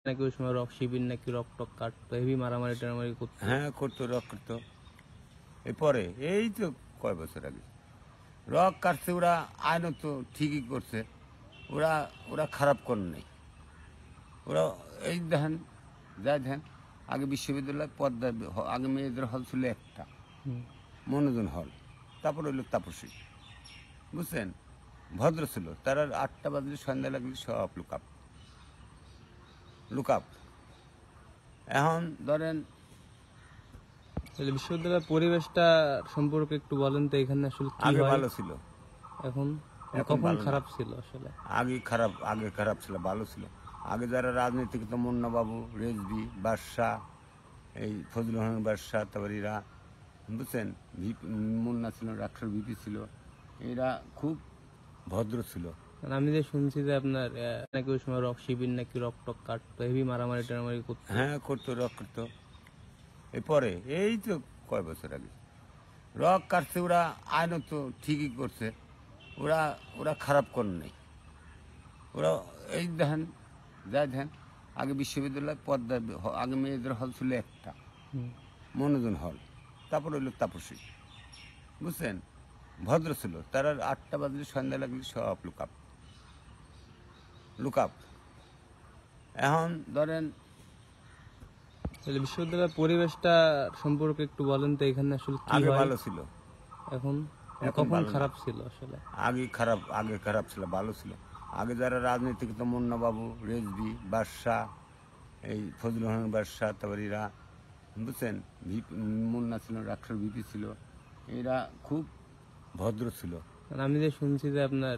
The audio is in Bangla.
নাকি ওই সময় রক শিবির নাকি রক টক কাটতো, হেভি মারামারি টারামারি করতো। হ্যাঁ করতো, রক করতো। এরপরে এই তো কয় বছর আগে রক কাটছে, ওরা আইনত ঠিকই করছে, ওরা ওরা খারাপ করে নাই। ওরা এই দেখেন, যা দেখেন, আগে বিশ্ববিদ্যালয় পদ্মা আগে মেয়েদের হল ছিল একটা, হুম। মনোজন হল, তারপর হইল তাপসী, বুঝছেন, ভদ্র ছিল। তারা 8টা বাজলে সন্ধ্যা লাগলে সব লুকাপ লুকাপ। এখন ধরেন তাহলে বিশ্ববিদ্যালয়ের পরিবেশটা সম্পর্কে একটু বলেন তো, এখানে আসলে কি আগে হয় ভালো ছিল, এখন? এখন কখন ভালো না। খারাপ ছিল আসলে? আগে খারাপ ছিল, ভালো ছিল। আগে যারা রাজনীতিক তো মুন্নাবাবু, রেজবি, বাদশাহ, এই ফজলুর রহমান বাদশাহ, তারপর এরা, বুঝছেন, মুন্না ছিল, ডাক্তার ভিপি ছিল, এরা খুব ভদ্র ছিল। কারণ আমি যে শুনছি যে আপনার নাকি ওই সময় রক শিবির নাকি রক টক কাটতো, হেভি মারামারি টারামারি করতো। হ্যাঁ করতো, রক করতো। এরপরে এই তো কয় বছর আগে রক কাটছে, ওরা আইনত ঠিকই করছে, ওরা ওরা খারাপ করে নাই। ওরা এই দেখেন, যা দেখেন, আগে বিশ্ববিদ্যালয় পদ্মা আগে মেয়েদের হল ছিল একটা, হুম। মনোজন হল, তারপর হইল তাপসী, বুঝছেন, ভদ্র ছিল। তারা 8টা বাজলে সন্ধ্যা লাগলে সব লুকাপ। এখন ধরেন তাহলে বিশ্ববিদ্যালয়ের পরিবেশটা সম্পর্কে একটু বলেন তো, এখানে আসলে কি আগে হয় ভালো ছিল, এখন? এখন কখন ভালো না। খারাপ ছিল আসলে? আগে খারাপ ছিল, ভালো ছিল। আগে যারা রাজনীতিক তো মুন্নাবাবু, রেজবি, বাদশাহ, এই ফজলুর রহমান বাদশাহ, তারপর এরা, বুঝছেন, মুন্না ছিল, ডাক্তার ভিপি ছিল, এরা খুব ভদ্র ছিল। কারণ আমি যে শুনছি যে আপনার